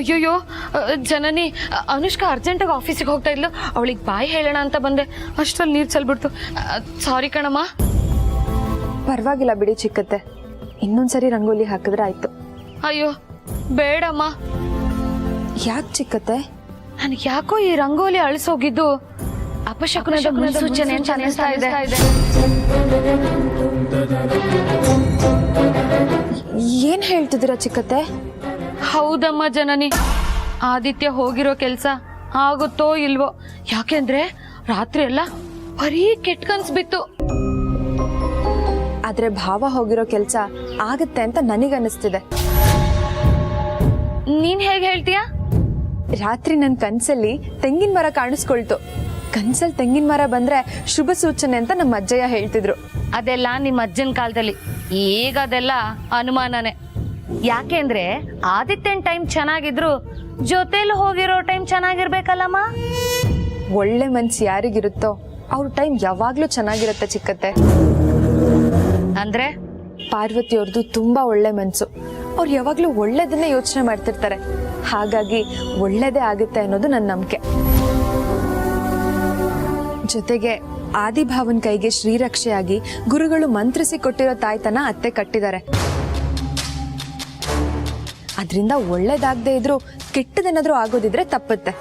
ಅಯ್ಯೋಯ್ಯೋ ಜನನಿ, ಅನುಷ್ಕಾ ಅರ್ಜೆಂಟಾಗಿ ಆಫೀಸಿಗೆ ಹೋಗ್ತಾ ಇದ್ಲು, ಅವಳಿಗೆ ಬಾಯ್ ಹೇಳೋಣ ಅಂತ ಬಂದೆ, ಅಷ್ಟರಲ್ಲಿ ನೀರು ಚೆಲ್ಬಿಡ್ತು. ಸಾರಿ ಕಣಮ್ಮ. ಪರವಾಗಿಲ್ಲ ಬಿಡಿ ಚಿಕ್ಕತ್ತೆ, ಇನ್ನೊಂದ್ಸರಿ ರಂಗೋಲಿ ಹಾಕಿದ್ರೆ ಆಯ್ತು. ಅಯ್ಯೋ ಬೇಡಮ್ಮ. ಯಾಕೆ ಚಿಕ್ಕತ್ತೆ? ನನಗೆ ಯಾಕೋ ಈ ರಂಗೋಲಿ ಅಳಿಸೋಗಿದ್ದು ಅಪಶಕುನದ ಮುನ್ಸೂಚನೆ ಅಂತ ಅನಿಸ್ತಾ ಇದೆ. ಏನ್ ಹೇಳ್ತಿದ್ದೀರಾ ಚಿಕ್ಕತ್ತೆ? ಹೌದಮ್ಮ ಜನನಿ, ಆದಿತ್ಯ ಹೋಗಿರೋ ಕೆಲ್ಸ ಆಗುತ್ತೋ ಇಲ್ವೋ, ಯಾಕೆಂದ್ರೆ ರಾತ್ರಿ ಎಲ್ಲ ಬರೀ ಕೆಟ್ಟ ಕನ್ಸ್ ಬಿತ್ತು. ಆದ್ರೆ ಭಾವ ಹೋಗಿರೋ ಕೆಲ್ಸ ಆಗತ್ತೆ ಅಂತ ನನಗನ್ನಿಸ್ತಿದೆ. ನೀನ್ ಹೇಗೆ ಹೇಳ್ತೀಯಾ? ರಾತ್ರಿ ನನ್ ಕನ್ಸಲ್ಲಿ ತೆಂಗಿನ ಮರ ಕಾಣಿಸ್ಕೊಳ್ತು. ಕನ್ಸಲ್ಲಿ ತೆಂಗಿನ ಮರ ಬಂದ್ರೆ ಶುಭ ಸೂಚನೆ ಅಂತ ನಮ್ಮ ಅಜ್ಜಯ್ಯ ಹೇಳ್ತಿದ್ರು. ಅದೆಲ್ಲ ನಿಮ್ಮ ಅಜ್ಜನ ಕಾಲದಲ್ಲಿ, ಈಗ ಅದೆಲ್ಲ ಅನುಮಾನನೇ. ಯಾಕೆಂದ್ರೆ ಆದಿತ್ಯನ್ ಟೈಮ್ ಚೆನ್ನಾಗಿದ್ರು ಜೊತೆಲಿ ಹೋಗಿರೋ ಟೈಮ್ ಚೆನ್ನಾಗಿರ್ಬೇಕಲ್ಲಮ್ಮ. ಒಳ್ಳೆ ಮನ್ಸು ಯಾರಿಗಿರುತ್ತೋ ಅವ್ರ ಟೈಮ್ ಯಾವಾಗ್ಲೂ ಚೆನ್ನಾಗಿರುತ್ತೆ ಚಿಕ್ಕತ್ತೆ. ಅಂದ್ರೆ ಪಾರ್ವತಿ ಅವ್ರದ್ದು ತುಂಬಾ ಒಳ್ಳೆ ಮನ್ಸು. ಅವ್ರು ಯಾವಾಗ್ಲೂ ಒಳ್ಳೇದನ್ನೇ ಯೋಚನೆ ಮಾಡ್ತಿರ್ತಾರೆ. ಹಾಗಾಗಿ ಒಳ್ಳೇದೇ ಆಗುತ್ತೆ ಅನ್ನೋದು ನನ್ನ ನಂಬಿಕೆ. ಜೊತೆಗೆ ಆದಿಭಾವನ್ ಕೈಗೆ ಶ್ರೀರಕ್ಷೆಯಾಗಿ ಗುರುಗಳು ಮಂತ್ರಿಸಿ ಕೊಟ್ಟಿರೋ ತಾಯ್ತನ ಅತ್ತೆ ಕಟ್ಟಿದ್ದಾರೆ. ಅದರಿಂದ ಒಳ್ಳೇದಾಗದೆ ಇದ್ರು ಕೆಟ್ಟದೇನಾದ್ರೂ ಆಗೋದಿದ್ರೆ ತಪ್ಪುತ್ತೆ.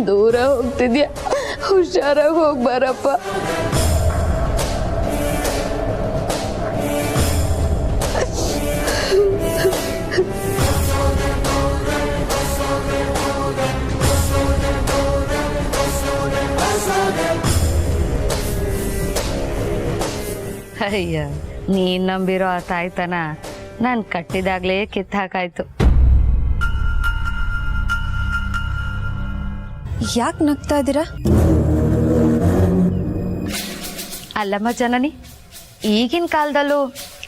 ದೂರ ಹೋಗ್ತಿದ್ಯಾ, ಹುಷಾರಾಗಿ ಹೋಗ್ಬಾರಪ್ಪ. ಅಯ್ಯ, ನೀನ್ ನಂಬಿರೋ ಆ ತಾಯ್ತನ ನಾನು ಕಟ್ಟಿದಾಗ್ಲೇ ಕಿತ್ತಾಕಾಯ್ತು. ಯಾಕೆ ನಗ್ತಾ ಇದ್ದೀರಾ? ಅಲ್ಲಮ್ಮ ಜನನಿ, ಈಗಿನ ಕಾಲದಲ್ಲೂ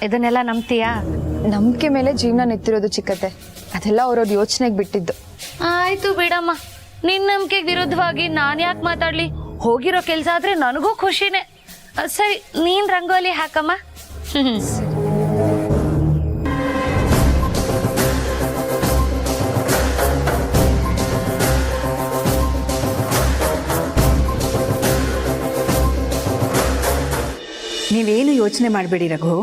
ಇದನ್ನೆಲ್ಲ ನಂಬ್ತೀಯಾ? ನಂಬಿಕೆ ಮೇಲೆ ಜೀವನ ನೆತ್ತಿರೋದು ಚಿಕ್ಕತ್ತೆ. ಅದೆಲ್ಲ ಅವ್ರವ್ರ ಯೋಚನೆಗೆ ಬಿಟ್ಟಿದ್ದು. ಆಯ್ತು ಬಿಡಮ್ಮ, ನಿನ್ ನಂಬಿಕೆಗೆ ವಿರುದ್ಧವಾಗಿ ನಾನು ಯಾಕೆ ಮಾತಾಡ್ಲಿ? ಹೋಗಿರೋ ಕೆಲಸ ಆದ್ರೆ ನನಗೂ ಖುಷಿನೇ. ಸರಿ, ನೀನ್ ರಂಗೋಲಿ ಹಾಕಮ್ಮ. ನೀವೇನು ಯೋಚನೆ ಮಾಡಬೇಡಿ ರಘು.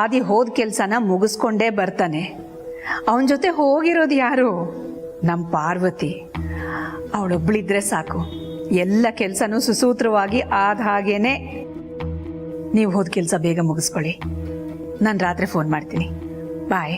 ಆದಿ ಹೋದ ಕೆಲಸನ ಮುಗಿಸ್ಕೊಂಡೇ ಬರ್ತಾನೆ. ಅವನ ಜೊತೆ ಹೋಗಿರೋದು ಯಾರು? ನಮ್ಮ ಪಾರ್ವತಿ. ಅವಳೊಬ್ಳಿದ್ರೆ ಸಾಕು, ಎಲ್ಲ ಕೆಲಸನೂ ಸುಸೂತ್ರವಾಗಿ ಆದ ಹಾಗೇನೆ. ನೀವು ಹೋದ ಕೆಲಸ ಬೇಗ ಮುಗಿಸ್ಕೊಳ್ಳಿ. ನಾನು ರಾತ್ರಿ ಫೋನ್ ಮಾಡ್ತೀನಿ. ಬಾಯ್.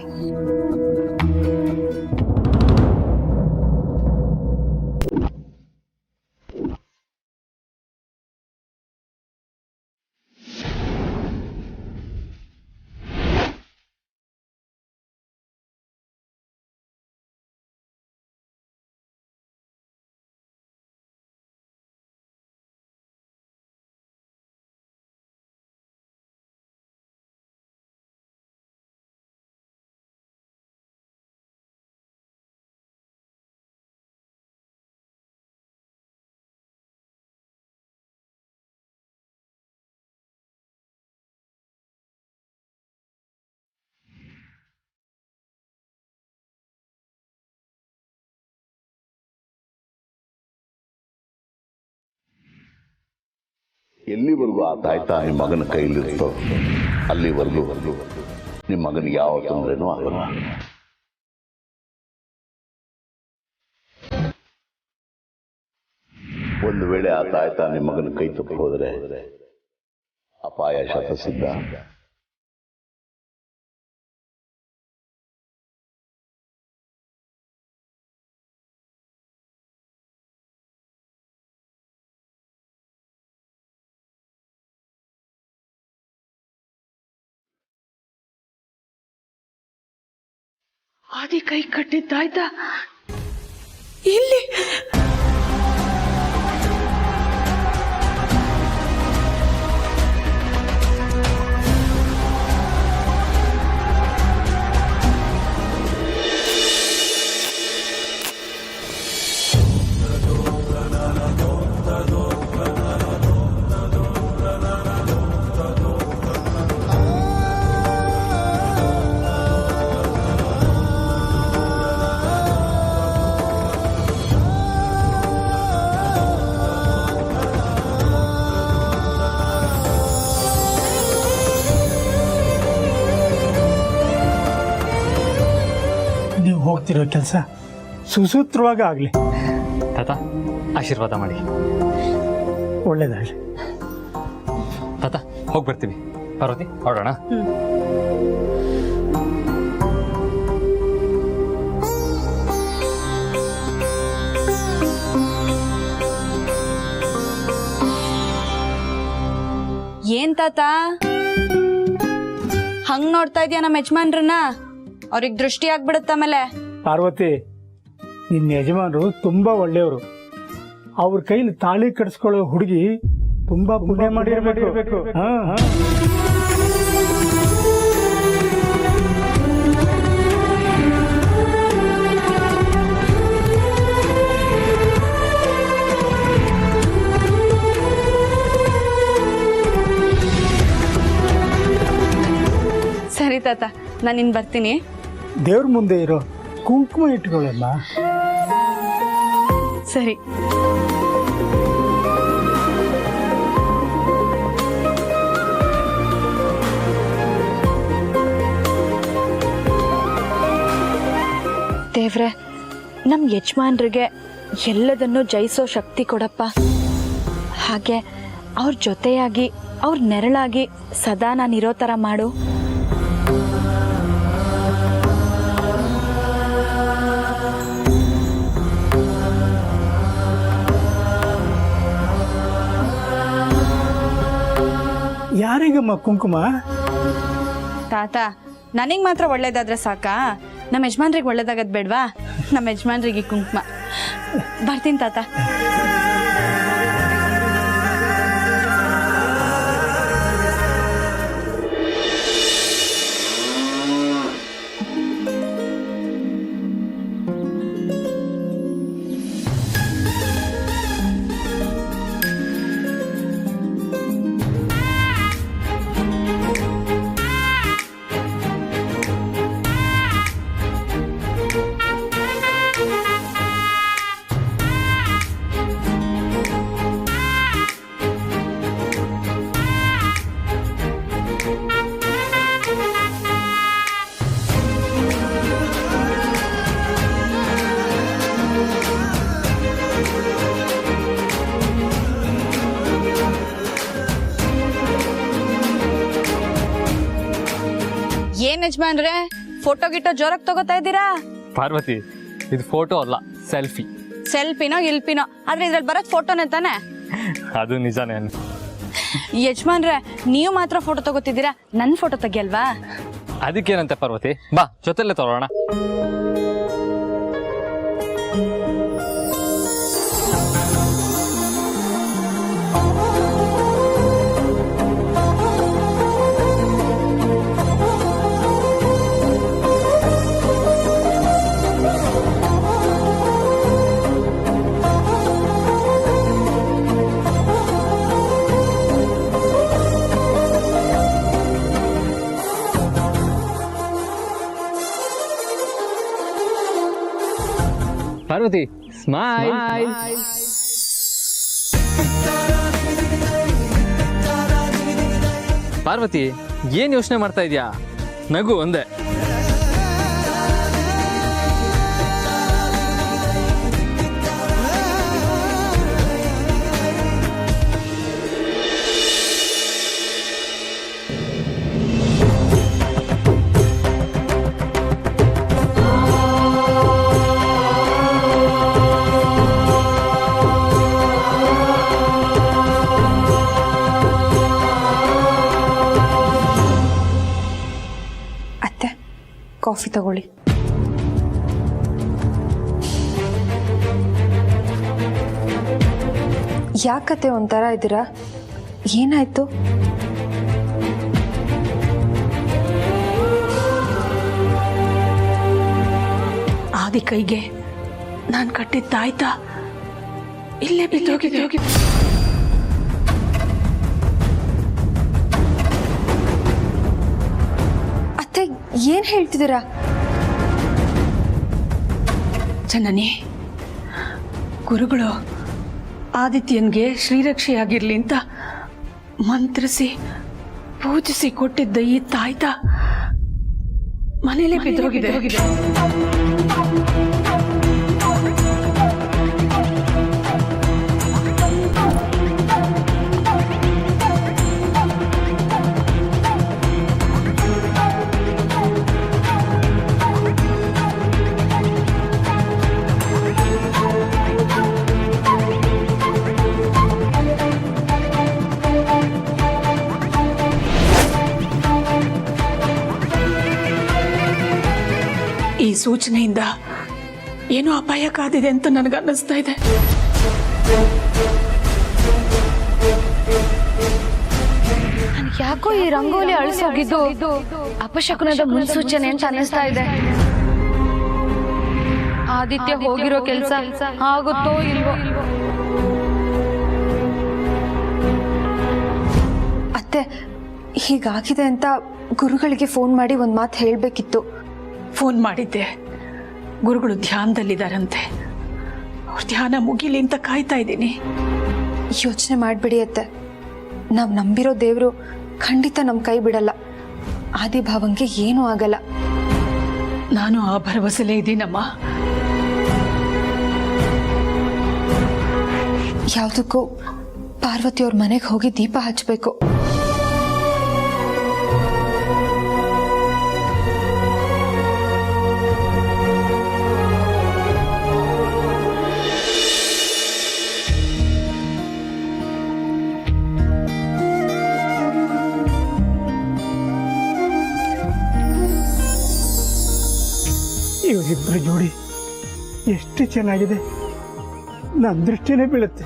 ಎಲ್ಲಿವರೆಗೂ ಆ ತಾಯ್ತಾ ನಿಮ್ಮ ಮಗನ ಕೈಲಿರುತ್ತೋ ಅಲ್ಲಿವರೆಗೂ ನಿಮ್ಮ ಮಗನಿಗೆ ಯಾವ ತೊಂದರೆನೂ ಆಗಲ್ಲ. ಒಂದು ವೇಳೆ ಆ ತಾಯ್ತಾ ನಿಮ್ಮ ಮಗನ ಕೈ ತಪ್ಪಿ ಹೋದರೆ ಅಪಾಯ ಶತಸಿದ್ಧ. ಆದಿ ಕೈ ಕಟ್ಟಿದ್ದಾಯ್ತಾ? ಇಲ್ಲಿ ಮಾಡ್ತಿರೋ ಕೆಲಸ ಸುಸೂತ್ರವಾಗಿ ಆಗಲಿ. ತಾತ ಆಶೀರ್ವಾದ ಮಾಡಿ. ಒಳ್ಳೇದಾಗಲಿ. ತಾತ ಹೋಗಿ ಬರ್ತೀವಿ. ಪಾರ್ವತಿ ಹೊರಡೋಣ. ಏನ್ ತಾತ ಹಂಗ್ ನೋಡ್ತಾ ಇದೀಯ ನಮ್ಮ ಯಜಮಾನ್ರನ್ನ? ಅವ್ರಿಗೆ ದೃಷ್ಟಿ ಆಗ್ಬಿಡುತ್ತ ಆಮೇಲೆ. ಪಾರ್ವತಿ, ನಿನ್ನ ಯಜಮಾನರು ತುಂಬಾ ಒಳ್ಳೆಯವರು. ಅವ್ರ ಕೈಲಿ ತಾಳಿ ಕಟ್ಸ್ಕೊಳ್ಳೋ ಹುಡುಗಿ ತುಂಬಾ ಪುಣ್ಯ ಮಾಡಿರ್ಬೇಕು. ಹಾ ಹಾ. ಸರಿ ತಾತ, ನಾನು ಇನ್ ಬರ್ತೀನಿ. ದೇವ್ರ ಮುಂದೆ ಇರೋ ಕುಂಕುಮ ಇಟ್ಕೊಳ್ಳಮ್ಮ. ಸರಿ. ದೇವ್ರೆ, ನಮ್ಮ ಯಜಮಾನ್ರಿಗೆ ಎಲ್ಲದನ್ನೂ ಜಯಿಸೋ ಶಕ್ತಿ ಕೊಡಪ್ಪ. ಹಾಗೆ ಅವ್ರ ಜೊತೆಯಾಗಿ ಅವ್ರ ನೆರಳಾಗಿ ಸದಾ ನಾನು ಇರೋ ಥರ ಮಾಡು. ಯಾರಿಗಮ್ಮ ಕುಂಕುಮ? ತಾತ, ನನಗ್ ಮಾತ್ರ ಒಳ್ಳೇದಾದ್ರೆ ಸಾಕಾ? ನಮ್ಮ ಯಜಮಾನ್ರಿಗೆ ಒಳ್ಳೇದಾಗದ್ ಬೇಡ್ವಾ? ನಮ್ಮ ಯಜಮಾನ್ರಿಗೆ ಕುಂಕುಮ. ಬರ್ತೀನಿ ತಾತ. ಏನ್ ಯಜಮಾನ್ರೆ, ಫೋಟೋ ಗಿಟೋ ಜೋರಾಗಿ ತಗೋತಾ ಇದ್ದೀರಾ? ಪಾರ್ವತಿ, ಇದು ಫೋಟೋ ಅಲ್ಲ, ಸೆಲ್ಫಿ. ಸೆಲ್ಫಿನೋ ಗಿಲ್ಪಿನೋ, ಆದ್ರೆ ಇದ್ರಲ್ಲಿ ಬರೋದ್ ಫೋಟೋನೇ ತಾನೆ? ಅದು ನಿಜಾನೇ. ಯಜಮಾನ್ರೆ, ನೀವು ಮಾತ್ರ ಫೋಟೋ ತಗೋತಿದ್ದೀರಾ, ನನ್ ಫೋಟೋ ತೆಗಿಯಲ್ವಾ? ಅದಕ್ಕೇನಂತೆ ಪಾರ್ವತಿ, ಬಾ ಜೊತೆಲ್ಲೇ ತಗೊಳ್ಳೋಣ. ಪಾರ್ವತಿ, ಸ್ಮೈಲ್. ಪಾರ್ವತಿ, ಏನ್ ಯೋಚನೆ ಮಾಡ್ತಾ ಇದೀಯಾ? ನಗು ಒಂದೇ. ಕಾಫಿ ತಗೊಳ್ಳಿ. ಯಾಕತ್ತೆ ಒಂಥರ ಇದ್ದೀರಾ? ಏನಾಯ್ತು? ಆದಿ ಕೈಗೆ ನಾನು ಕಟ್ಟಿದ್ದ ತಾಯ್ತಾ ಇಲ್ಲೇ ಬಿದ್ದೋಗಿದೆ. ಅತ್ತೆ, ಏನ್ ಹೇಳ್ತಿದ್ದೀರಾ? ಜನನಿ, ಗುರುಗಳು ಆದಿತ್ಯನ್ಗೆ ಶ್ರೀರಕ್ಷೆಯಾಗಿರ್ಲಿ ಅಂತ ಮಂತ್ರಿಸಿ ಪೂಜಿಸಿ ಕೊಟ್ಟಿದ್ದ ಈ ತಾಯ್ತ ಮನೇಲೆ ಬಿದ್ದೋಗಿದೆ. ಸೂಚನೆಯಿಂದ ಏನೋ ಅಪಾಯ ಕಾದಿದೆ ಅಂತ ನನಗನ್ನಿಸ್ತಾ ಇದೆ. ಯಾಕೋ ಈ ರಂಗೋಲಿ ಅಳಿಸೋಗಿದ್ದು ಅಪಶಕುನದ ಮುನ್ಸೂಚನೆ ಅಂತ ಅನಿಸ್ತಾ ಇದೆ. ಆದಿತ್ಯ ಹೋಗಿರೋ ಕೆಲಸ ಆಗುತ್ತೋ ಇಲ್ವೋ? ಅತ್ತೆ, ಹೀಗಾಗಿದೆ ಅಂತ ಗುರುಗಳಿಗೆ ಫೋನ್ ಮಾಡಿ ಒಂದು ಮಾತು ಹೇಳಬೇಕಿತ್ತು. ಫೋನ್ ಮಾಡಿದ್ದೆ. ಗುರುಗಳು ಧ್ಯಾನದಲ್ಲಿದ್ದಾರಂತೆ. ಅವ್ರ ಧ್ಯಾನ ಮುಗಿಲಿ ಅಂತ ಕಾಯ್ತಾ ಇದ್ದೀನಿ. ಯೋಚನೆ ಮಾಡಬೇಡಿ ಅತ್ತೆ, ನಾವು ನಂಬಿರೋ ದೇವರು ಖಂಡಿತ ನಮ್ಮ ಕೈ ಬಿಡಲ್ಲ. ಆದಿಭಾವಂಗೆ ಏನೂ ಆಗಲ್ಲ. ನಾನು ಆ ಭರವಸೆಲೇ ಇದ್ದೀನಮ್ಮ. ಯಾವುದಕ್ಕೂ ಪಾರ್ವತಿಯವ್ರ ಮನೆಗೆ ಹೋಗಿ ದೀಪ ಹಚ್ಚಬೇಕು. ಇವರಿಬ್ಬರ ಜೋಡಿ ಎಷ್ಟು ಚೆನ್ನಾಗಿದೆ. ನನ್ನ ದೃಷ್ಟಿನೇ ಬೀಳುತ್ತೆ.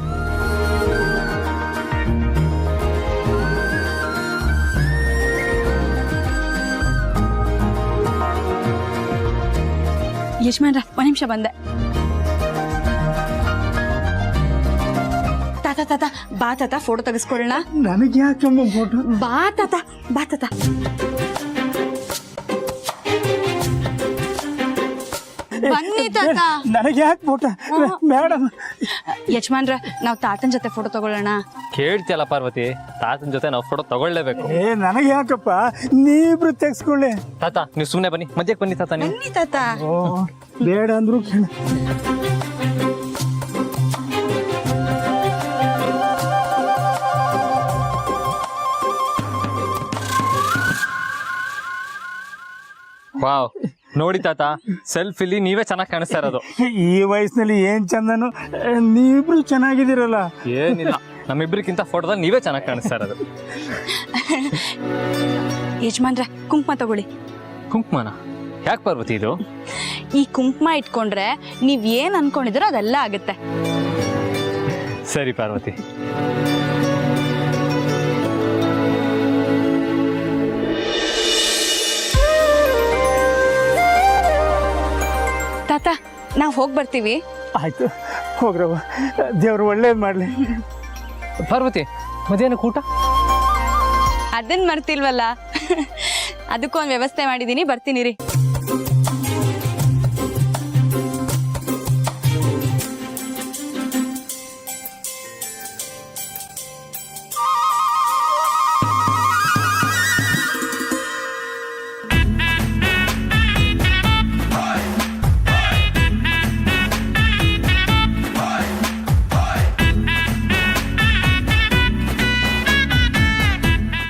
ಯಜಮಾನ್ರ ಒಂದ್ ನಿಮಿಷ ಬಂದೆ. ತಾತ ಬಾ ತಾತ, ಫೋಟೋ ತೆಗೆಸ್ಕೊಳ್ಳೋಣ. ನನಗೆ ಯಾಕಮ್ಮ ಫೋಟೋ? ಬಾ ತಾತ, ಬಾ ತಾತ. ಬನ್ನಿ ತಾತ. ನನಗೆ ಯಾಕೆ ಫೋಟೋ? ಮೇಡಮ್, ಯಜಮಾನ್ರ ನಾವು ತಾತನ ಜೊತೆ ಫೋಟೋ ತಗೊಳ್ಳೋಣ. ಕೇಳ್ತಿಯಲ್ಲ ಪಾರ್ವತಿ, ತಾತನ ಜೊತೆ ನಾವು ಫೋಟೋ ತಗೊಳ್ಳೇಬೇಕು. ನನಗೆ ಯಾಕಪ್ಪ, ನೀವಿಬ್ರು ತೆಗ್ಸ್ಕೊಳ್ಳಿ. ತಾತ ನೀವು ಸುಮ್ಮನೆ ಬನ್ನಿ, ಮಧ್ಯಕ್ಕೆ ಬನ್ನಿ ತಾತ ನೀವು. ಬನ್ನಿ ತಾತ. ಓ, ಬೇಡ ಅಂದ್ರು ಕೇಳ. ವಾವ್, ನೋಡಿ ತಾತ, ಸೆಲ್ಫಿಲಿ ನೀವೇ ಚೆನ್ನಾಗಿ ಕಾಣಿಸ್ತಾ ಇರೋದು. ಈ ವಯಸ್ಸಿನಲ್ಲಿ ಏನ್ ಚಂದನು, ನೀವಿಬ್ರು ಚೆನ್ನಾಗಿದ್ದೀರಲ್ಲ. ಏನಿಲ್ಲ, ನಮ್ಮಿಬ್ರಿಗಿಂತ ಫೋಟೋದಲ್ಲಿ ನೀವೇ ಚೆನ್ನಾಗಿ ಕಾಣಿಸ್ತಾ ಇರೋದು. ಯಜಮಾನ್ರ ಕುಂಕುಮ ತಗೊಳ್ಳಿ. ಕುಂಕುಮನ ಯಾಕೆ ಪಾರ್ವತಿ ಇದು? ಈ ಕುಂಕುಮ ಇಟ್ಕೊಂಡ್ರೆ ನೀವ್ ಏನ್ ಅನ್ಕೊಂಡಿದ್ರೋ ಅದೆಲ್ಲ ಆಗುತ್ತೆ. ಸರಿ ಪಾರ್ವತಿ. ತಾತ ನಾವ್ ಹೋಗ್ ಬರ್ತೀವಿ. ಆಯ್ತು, ಹೋಗ್ರವ, ದೇವ್ರು ಒಳ್ಳೇದ್ ಮಾಡ್ಲಿ. ಪಾರ್ವತಿ, ಮಧ್ಯಾಹ್ನಕ್ಕೆ ಊಟ? ಅದನ್ ಮರ್ತಿಲ್ವಲ್ಲ, ಅದಕ್ಕೂ ಒಂದ್ ವ್ಯವಸ್ಥೆ ಮಾಡಿದೀನಿ, ಬರ್ತೀನಿ ರೀ.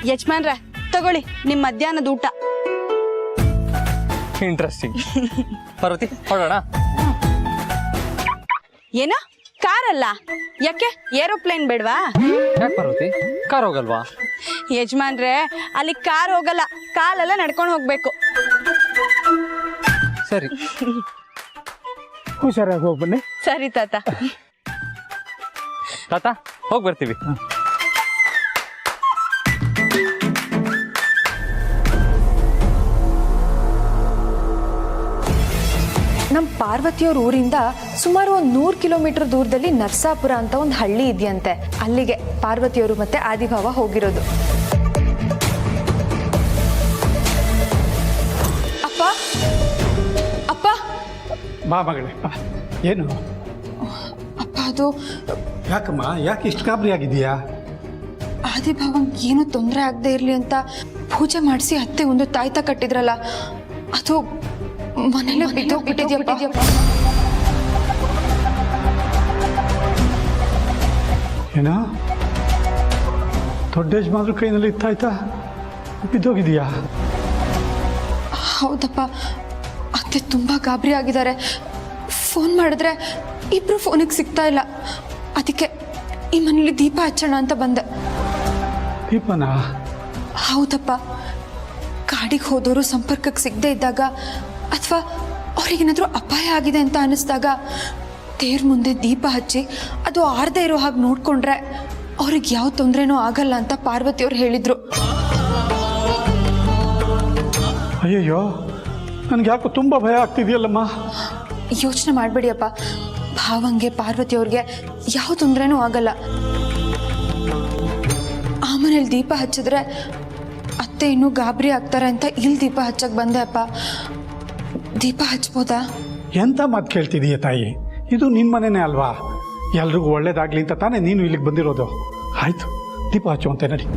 ಯಜಮಾನ್ರ ತಗೊಳ್ಳಿ ನಿಮ್ ಮಧ್ಯಾಹ್ನದ ಊಟ. ಇಂಟ್ರೆಸ್ಟಿಂಗ್. ಪಾರ್ವತಿ ಹೊರಡೋಣ. ಏನ ಕಾರ್ ಅಲ್ಲ, ಯಾಕೆ ಏರೋಪ್ಲೇನ್ ಬೇಡ್ವಾ? ಯಾಕೆ ಪಾರ್ವತಿ, ಕಾರ್ ಹೋಗಲ್ವಾ? ಯಜಮಾನ್ರೆ ಅಲ್ಲಿ ಕಾರ್ ಹೋಗಲ್ಲ, ಕಾಲೆಲ್ಲ ನಡ್ಕೊಂಡು ಹೋಗ್ಬೇಕು. ಸರಿ, ಹುಷಾರಾಗಿ ಹೋಗಿ ಬನ್ನಿ. ಸರಿ ತಾತ. ತಾತ ಹೋಗಿ ಬರ್ತೀವಿ. ನಮ್ಮ ಪಾರ್ವತಿಯವ್ರ ಊರಿಂದ ಸುಮಾರು ಒಂದು 100 ಕಿಲೋಮೀಟರ್ ದೂರದಲ್ಲಿ ನರಸಾಪುರ ಅಂತ ಒಂದು ಹಳ್ಳಿ ಇದೆಯಂತೆ. ಅಲ್ಲಿಗೆ ಪಾರ್ವತಿಯವರು ಮತ್ತೆ ಆದಿಭಾವ ಹೋಗಿರೋದು. ಅಪ್ಪ, ಅಪ್ಪ, ಬಾ ಮಗಳೇ, ಬಾ. ಏನು ಅಪ್ಪ, ಅದು ಯಾಕಮ್ಮ, ಯಾಕೆ ಇಷ್ಟು ಗಾಬರಿ ಆಗಿದೆಯಾ? ಆದಿಭಾವಂಗೆ ಏನೂ ತೊಂದರೆ ಆಗದೆ ಇರಲಿ ಅಂತ ಪೂಜೆ ಮಾಡಿಸಿ ಅತ್ತೆ ಒಂದು ತಾಯ್ತ ಕಟ್ಟಿದ್ರಲ್ಲ, ಅದು ಮನೆಯಲ್ಲೇ ಬಿದ್ದೋಗ್ಬಿಟ್ಟಿದ್ಯಪ್ಪ. ಏನೋ ದೊಡ್ಡ ಯಜಮಾನ್ರ ಕೈನಲ್ಲಿ ಇತ್ತಾಯ್ತಾ ಬಿದ್ದೋಗಿದೆಯಾ? ಹೌದಪ್ಪ, ಅತ್ತೆ ತುಂಬ ಗಾಬರಿ ಆಗಿದ್ದಾರೆ. ಫೋನ್ ಮಾಡಿದ್ರೆ ಇಬ್ರು ಫೋನಿಗೆ ಸಿಗ್ತಾ ಇಲ್ಲ. ಅದಕ್ಕೆ ಈ ಮನೇಲಿ ದೀಪ ಹಚ್ಚೋಣ ಅಂತ ಬಂದೆ. ದೀಪನಾ? ಹೌದಪ್ಪ, ಕಾಡಿಗೆ ಹೋದವರು ಸಂಪರ್ಕಕ್ಕೆ ಸಿಗದೆ ಇದ್ದಾಗ ಅಥವಾ ಅವ್ರಿಗೇನಾದ್ರೂ ಅಪಾಯ ಆಗಿದೆ ಅಂತ ಅನಿಸ್ದಾಗ ದೇವ್ರ ಮುಂದೆ ದೀಪ ಹಚ್ಚಿ ಅದು ಆರದೇ ಇರೋ ಹಾಗೆ ನೋಡ್ಕೊಂಡ್ರೆ ಅವ್ರಿಗೆ ಯಾವ ತೊಂದರೆನೂ ಆಗಲ್ಲ ಅಂತ ಪಾರ್ವತಿಯವ್ರು ಹೇಳಿದ್ರು. ಅಯ್ಯಯ್ಯೋ, ನನಗೆ ಯಾಕೋ ತುಂಬ ಭಯ ಆಗ್ತಿದೆಯಲ್ಲಮ್ಮ. ಯೋಚನೆ ಮಾಡಬೇಡಿಯಪ್ಪ, ಭಾವಂಗೆ ಪಾರ್ವತಿಯವ್ರಿಗೆ ಯಾವ ತೊಂದರೆನೂ ಆಗಲ್ಲ. ಆ ಮನೇಲಿ ದೀಪ ಹಚ್ಚಿದ್ರೆ ಅತ್ತೆ ಇನ್ನೂ ಗಾಬರಿ ಆಗ್ತಾರೆ ಅಂತ ಇಲ್ಲಿ ದೀಪ ಹಚ್ಚಕ್ಕೆ ಬಂದೆ ಅಪ್ಪ. ದೀಪ ಹಚ್ಬೋದಾ? ಎಂಥ ಮಾತು ಕೇಳ್ತಿದೀಯ ತಾಯಿ, ಇದು ನಿನ್ನ ಮನೆನೇ ಅಲ್ವಾ? ಎಲ್ರಿಗೂ ಒಳ್ಳೇದಾಗ್ಲಿ ಅಂತ ತಾನೇ ನೀನು ಇಲ್ಲಿಗೆ ಬಂದಿರೋದು. ಆಯ್ತು, ದೀಪ ಹಚ್ಚುವಂತೆ ನಡಿ.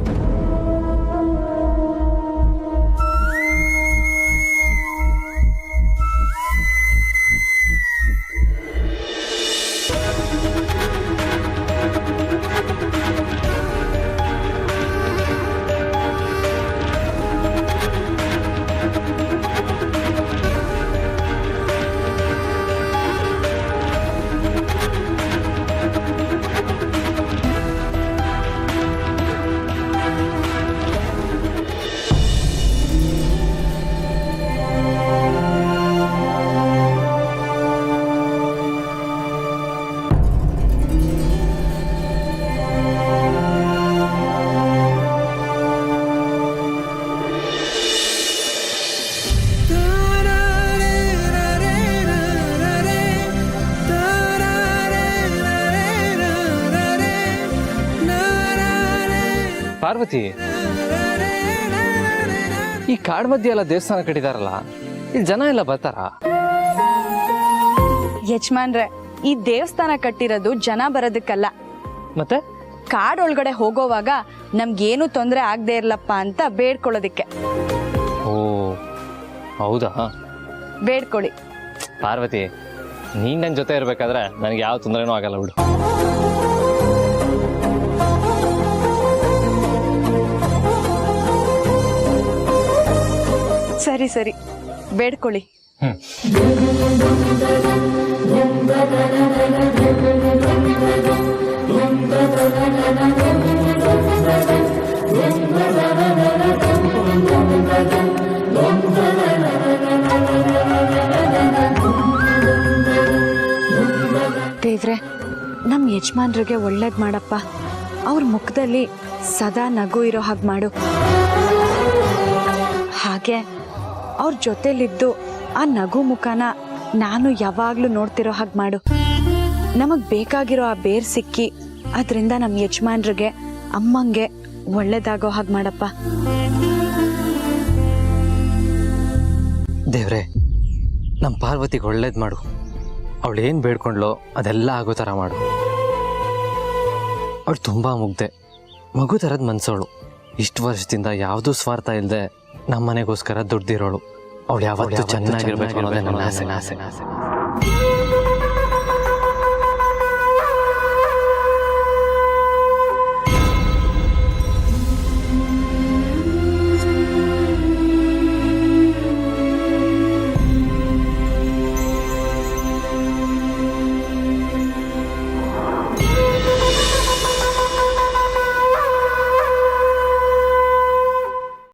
ಪಾರ್ವತಿ, ಈ ಕಾಡ್ ಮಧ್ಯೆ ಎಲ್ಲ ದೇವಸ್ಥಾನ ಕಟ್ಟಿದಾರಲ್ಲ, ಇಲ್ಲಿ ಜನ ಎಲ್ಲ ಬರ್ತಾರ? ಯಜಮಾನ್ರೆ, ಈ ದೇವಸ್ಥಾನ ಕಟ್ಟಿರೋದು ಜನ ಬರೋದಕ್ಕಲ್ಲ, ಮತ್ತೆ ಕಾಡೊಳಗಡೆ ಹೋಗೋವಾಗ ನಮ್ಗೇನು ತೊಂದರೆ ಆಗದೆ ಇರ್ಲಪ್ಪ ಅಂತ ಬೇಡ್ಕೊಳ್ಳೋದಿಕ್ಕೆ. ಓ ಹೌದಾ? ಬೇಡ್ಕೊಳ್ಳಿ. ಪಾರ್ವತಿ, ನೀನ್ ನನ್ನ ಜೊತೆ ಇರ್ಬೇಕಾದ್ರೆ ನನಗೆ ಯಾವ ತೊಂದರೆನೂ ಆಗಲ್ಲ ಬಿಡು. ಸರಿ ಸರಿ, ಬೇಡ್ಕೊಳ್ಳಿ. ದೇವ್ರೆ, ನಮ್ಮ ಯಜಮಾನ್ರಿಗೆ ಒಳ್ಳೇದು ಮಾಡಪ್ಪ. ಅವ್ರ ಮುಖದಲ್ಲಿ ಸದಾ ನಗು ಇರೋ ಹಾಗೆ ಮಾಡು. ಹಾಗೆ ಅವ್ರ ಜೊತೆಲಿದ್ದು ಆ ನಗು ಮುಖನ ನಾನು ಯಾವಾಗಲೂ ನೋಡ್ತಿರೋ ಹಾಗೆ ಮಾಡು. ನಮಗೆ ಬೇಕಾಗಿರೋ ಆ ಬೇರ್ ಸಿಕ್ಕಿ ಅದರಿಂದ ನಮ್ಮ ಯಜಮಾನ್ರಿಗೆ ಅಮ್ಮಂಗೆ ಒಳ್ಳೇದಾಗೋ ಹಾಗೆ ಮಾಡಪ್ಪ. ದೇವ್ರೆ, ನಮ್ಮ ಪಾರ್ವತಿಗೆ ಒಳ್ಳೇದು ಮಾಡು. ಅವಳು ಏನು ಬೇಡ್ಕೊಂಡ್ಲೋ ಅದೆಲ್ಲ ಆಗೋ ಥರ ಮಾಡು. ಅವಳು ತುಂಬ ಮುಗ್ದೆ, ಮಗು ಥರದ ಮನ್ಸೋಳು. ಇಷ್ಟು ವರ್ಷದಿಂದ ಯಾವುದೂ ಸ್ವಾರ್ಥ ಇಲ್ಲದೆ ನಮ್ಮ ಮನೆಗೋಸ್ಕರ ದುಡ್ದಿರೋಳು. ಅವಳು ಯಾವತ್ತೂ ಚೆನ್ನಾಗಿರ್ಬೇಕು ಅನ್ನೋದೇ ನನ್ನ ಆಸೆ.